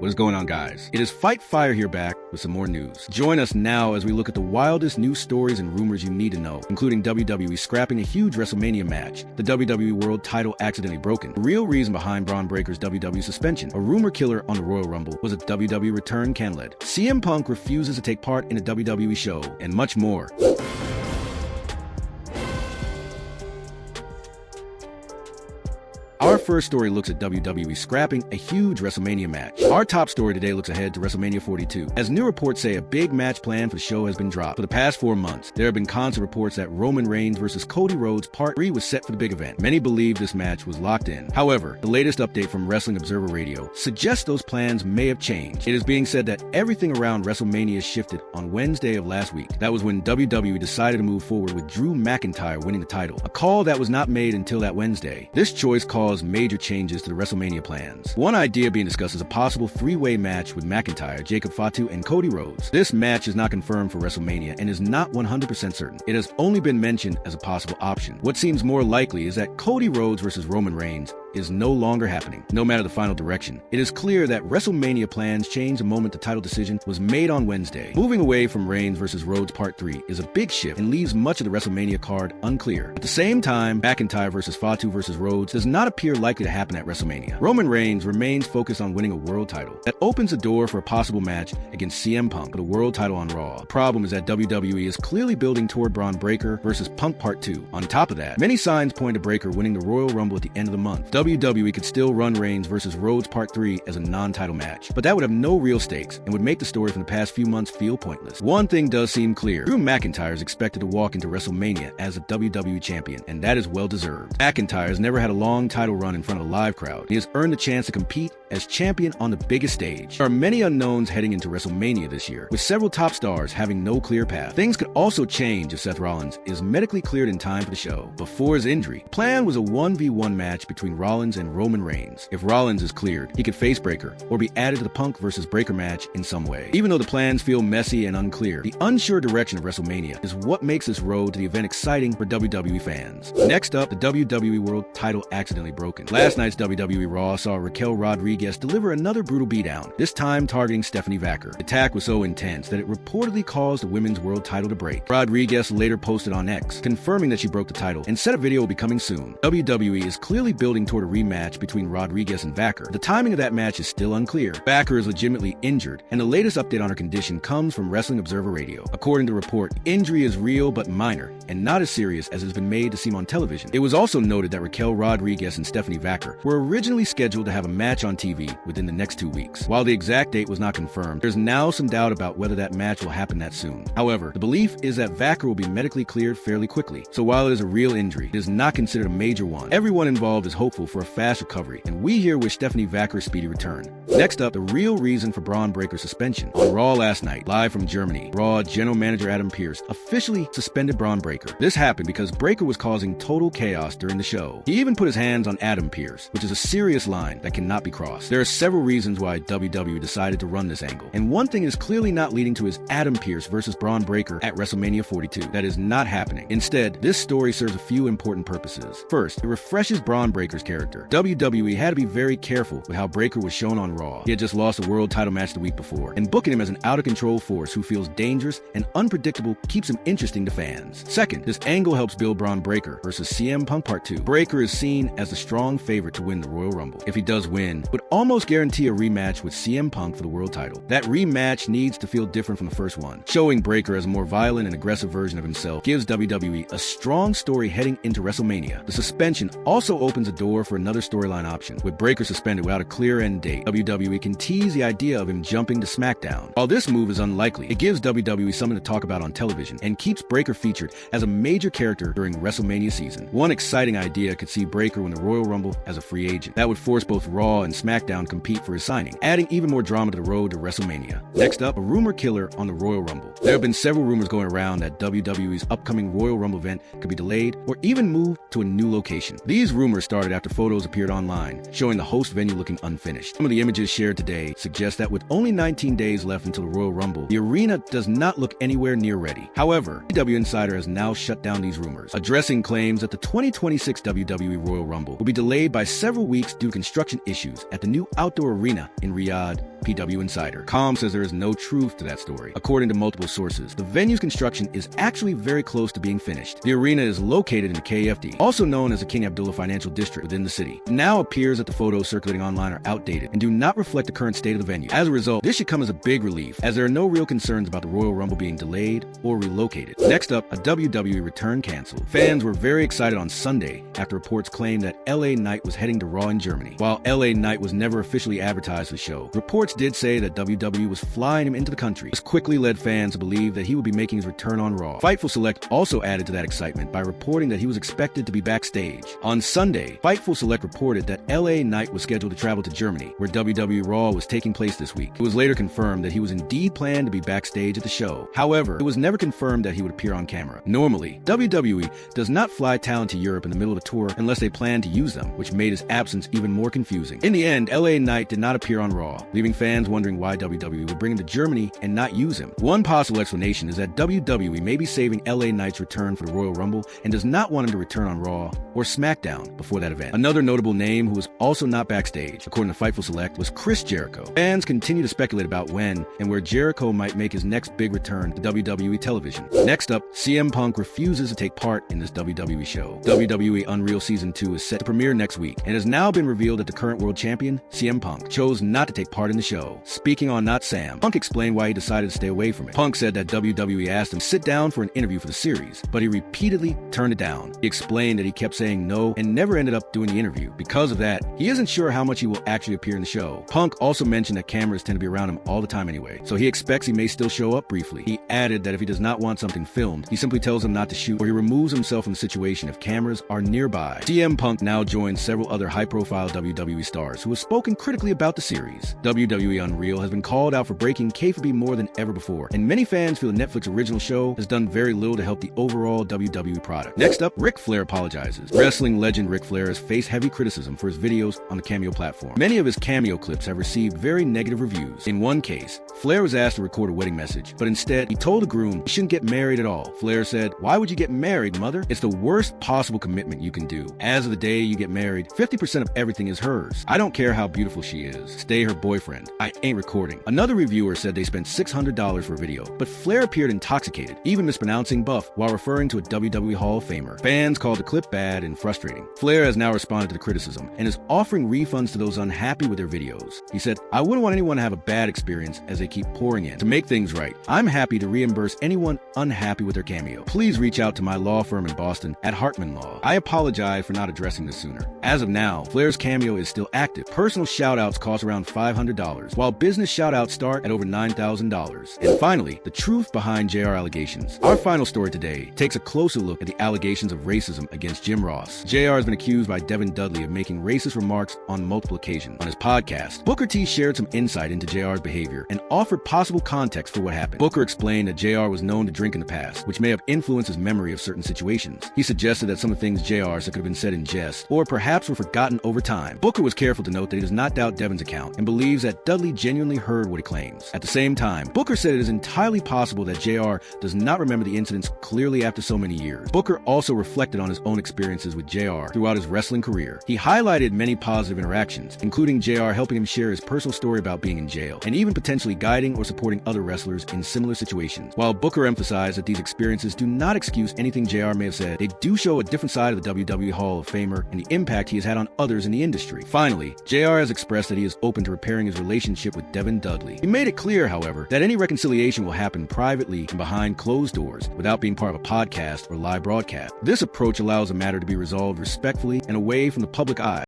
What is going on, guys? It is Fight Fire here, back with some more news. Join us now as we look at the wildest news stories and rumors you need to know, including WWE scrapping a huge WrestleMania match, the WWE World Title accidentally broken, the real reason behind Bron Breakker's WWE suspension, a rumor killer on the Royal Rumble, was a WWE return candidate, CM Punk refuses to take part in a WWE show, and much more. Our first story looks at WWE scrapping a huge WrestleMania match. Our top story today looks ahead to WrestleMania 42. As new reports say, a big match plan for the show has been dropped. For the past 4 months, there have been constant reports that Roman Reigns versus Cody Rhodes Part 3 was set for the big event. Many believe this match was locked in. However, the latest update from Wrestling Observer Radio suggests those plans may have changed. It is being said that everything around WrestleMania shifted on Wednesday of last week. That was when WWE decided to move forward with Drew McIntyre winning the title, a call that was not made until that Wednesday. This choice caused major changes to the WrestleMania plans. One idea being discussed is a possible three-way match with McIntyre, Jacob Fatu, and Cody Rhodes. This match is not confirmed for WrestleMania and is not 100% certain. It has only been mentioned as a possible option. What seems more likely is that Cody Rhodes versus Roman Reigns is no longer happening, no matter the final direction. It is clear that WrestleMania plans changed the moment the title decision was made on Wednesday. Moving away from Reigns versus Rhodes Part 3 is a big shift and leaves much of the WrestleMania card unclear. At the same time, McIntyre versus Fatu versus Rhodes does not appear likely to happen at WrestleMania. Roman Reigns remains focused on winning a world title. That opens the door for a possible match against CM Punk for the world title on Raw. The problem is that WWE is clearly building toward Bron Breakker versus Punk Part 2. On top of that, many signs point to Breakker winning the Royal Rumble at the end of the month. WWE could still run Reigns versus Rhodes Part 3 as a non-title match, but that would have no real stakes and would make the story from the past few months feel pointless. One thing does seem clear: Drew McIntyre is expected to walk into WrestleMania as a WWE champion, and that is well deserved. McIntyre has never had a long title run in front of a live crowd. He has earned the chance to compete as champion on the biggest stage. There are many unknowns heading into WrestleMania this year, with several top stars having no clear path. Things could also change if Seth Rollins is medically cleared in time for the show. Before his injury, the plan was a 1v1 match between Rollins and Roman Reigns. If Rollins is cleared, he could face Breakker or be added to the Punk versus Breakker match in some way. Even though the plans feel messy and unclear, the unsure direction of WrestleMania is what makes this road to the event exciting for WWE fans. Next up, the WWE World Title accidentally broken. Last night's WWE Raw saw Raquel Rodriguez deliver another brutal beatdown, this time targeting Stephanie Vacker. The attack was so intense that it reportedly caused the Women's World Title to break. Rodriguez later posted on X, confirming that she broke the title, and said a video will be coming soon. WWE is clearly building toward a rematch between Rodriguez and Vacker. The timing of that match is still unclear. Vacker is legitimately injured, and the latest update on her condition comes from Wrestling Observer Radio. According to the report, injury is real but minor, and not as serious as it has been made to seem on television. It was also noted that Raquel Rodriguez and Stephanie Vacker were originally scheduled to have a match on TV within the next 2 weeks. While the exact date was not confirmed, there's now some doubt about whether that match will happen that soon. However, the belief is that Vacker will be medically cleared fairly quickly, so while it is a real injury, it is not considered a major one. Everyone involved is hopeful for a fast recovery, and we here wish Stephanie Vacker's speedy return. Next up, the real reason for Bron Breakker's suspension. On Raw last night, live from Germany, Raw general manager Adam Pearce officially suspended Bron Breakker. This happened because Breakker was causing total chaos during the show. He even put his hands on Adam Pearce, which is a serious line that cannot be crossed. There are several reasons why WWE decided to run this angle, and one thing is clearly not leading to is Adam Pearce versus Bron Breakker at WrestleMania 42. That is not happening. Instead, this story serves a few important purposes. First, it refreshes Bron Breakker's character. WWE had to be very careful with how Breakker was shown on Raw. He had just lost a world title match the week before, and booking him as an out-of-control force who feels dangerous and unpredictable keeps him interesting to fans. Second, this angle helps build Bron Breakker versus CM Punk Part 2. Breakker is seen as the strong favorite to win the Royal Rumble. If he does win, would almost guarantee a rematch with CM Punk for the world title. That rematch needs to feel different from the first one. Showing Breakker as a more violent and aggressive version of himself gives WWE a strong story heading into WrestleMania. The suspension also opens a door for another storyline option. With Breakker suspended without a clear end date, WWE can tease the idea of him jumping to SmackDown. While this move is unlikely, it gives WWE something to talk about on television and keeps Breakker featured as a major character during WrestleMania season. One exciting idea could see Breakker win the Royal Rumble as a free agent. That would force both Raw and SmackDown to compete for his signing, adding even more drama to the road to WrestleMania. Next up, a rumor killer on the Royal Rumble. There have been several rumors going around that WWE's upcoming Royal Rumble event could be delayed or even moved to a new location. These rumors started after after photos appeared online, showing the host venue looking unfinished. Some of the images shared today suggest that with only 19 days left until the Royal Rumble, the arena does not look anywhere near ready. However, WWE Insider has now shut down these rumors, addressing claims that the 2026 WWE Royal Rumble will be delayed by several weeks due to construction issues at the new outdoor arena in Riyadh. PW Insider. Com says there is no truth to that story. According to multiple sources, the venue's construction is actually very close to being finished. The arena is located in the KFD, also known as the King Abdullah Financial District within the city. It now appears that the photos circulating online are outdated and do not reflect the current state of the venue. As a result, this should come as a big relief, as there are no real concerns about the Royal Rumble being delayed or relocated. Next up, a WWE return canceled. Fans were very excited on Sunday after reports claimed that LA Knight was heading to Raw in Germany. While LA Knight was never officially advertised for the show, reports did say that WWE was flying him into the country. This quickly led fans to believe that he would be making his return on Raw. Fightful Select also added to that excitement by reporting that he was expected to be backstage. On Sunday, Fightful Select reported that LA Knight was scheduled to travel to Germany, where WWE Raw was taking place this week. It was later confirmed that he was indeed planned to be backstage at the show. However, it was never confirmed that he would appear on camera. Normally, WWE does not fly talent to Europe in the middle of a tour unless they plan to use them, which made his absence even more confusing. In the end, LA Knight did not appear on Raw, leaving fans wondering why WWE would bring him to Germany and not use him. One possible explanation is that WWE may be saving LA Knight's return for the Royal Rumble and does not want him to return on Raw or SmackDown before that event. Another notable name who was also not backstage, according to Fightful Select, was Chris Jericho. Fans continue to speculate about when and where Jericho might make his next big return to WWE television. Next up, CM Punk refuses to take part in this WWE show. WWE Unreal Season 2 is set to premiere next week, and it has now been revealed that the current world champion, CM Punk, chose not to take part in the show. Speaking on Not Sam, Punk explained why he decided to stay away from it. Punk said that WWE asked him to sit down for an interview for the series, but he repeatedly turned it down. He explained that he kept saying no and never ended up doing the interview. Because of that, he isn't sure how much he will actually appear in the show. Punk also mentioned that cameras tend to be around him all the time anyway, so he expects he may still show up briefly. He added that if he does not want something filmed, he simply tells them not to shoot, or he removes himself from the situation if cameras are nearby. CM Punk now joins several other high-profile WWE stars who have spoken critically about the series. WWE Unreal has been called out for breaking kayfabe more than ever before, and many fans feel the Netflix original show has done very little to help the overall WWE product. Next up, Ric Flair apologizes. Wrestling legend Ric Flair has faced heavy criticism for his videos on the Cameo platform. Many of his Cameo clips have received very negative reviews. In one case, Flair was asked to record a wedding message, but instead, he told the groom he shouldn't get married at all. Flair said, "Why would you get married, mother? It's the worst possible commitment you can do. As of the day you get married, 50% of everything is hers. I don't care how beautiful she is. Stay her boyfriend. I ain't recording." Another reviewer said they spent $600 for a video, but Flair appeared intoxicated, even mispronouncing Buff while referring to a WWE Hall of Famer. Fans called the clip bad and frustrating. Flair has now responded to the criticism and is offering refunds to those unhappy with their videos. He said, "I wouldn't want anyone to have a bad experience as they keep pouring in. To make things right, I'm happy to reimburse anyone unhappy with their Cameo. Please reach out to my law firm in Boston at Hartman Law. I apologize for not addressing this sooner." As of now, Flair's Cameo is still active. Personal shoutouts cost around $500, while business shoutouts start at over $9,000. And finally, the truth behind JR allegations. Our final story today takes a closer look at the allegations of racism against Jim Ross. JR has been accused by Devin Dudley of making racist remarks on multiple occasions. On his podcast, Booker T shared some insight into JR's behavior and offered possible context for what happened. Booker explained that JR was known to drink in the past, which may have influenced his memory of certain situations. He suggested that some of the things JR said could have been said in jest, or perhaps were forgotten over time. Booker was careful to note that he does not doubt Devin's account and believes that Dudley genuinely heard what he claims. At the same time, Booker said it is entirely possible that JR does not remember the incidents clearly after so many years. Booker also reflected on his own experiences with JR throughout his wrestling career. He highlighted many positive interactions, including JR helping him share his personal story about being in jail, and even potentially guiding or supporting other wrestlers in similar situations. While Booker emphasized that these experiences do not excuse anything JR may have said, they do show a different side of the WWE Hall of Famer and the impact he has had on others in the industry. Finally, JR has expressed that he is open to repairing his relationship with Devin Dudley. He made it clear, however, that any reconciliation will happen privately and behind closed doors without being part of a podcast or live broadcast. This approach allows a matter to be resolved respectfully and away from the public eye.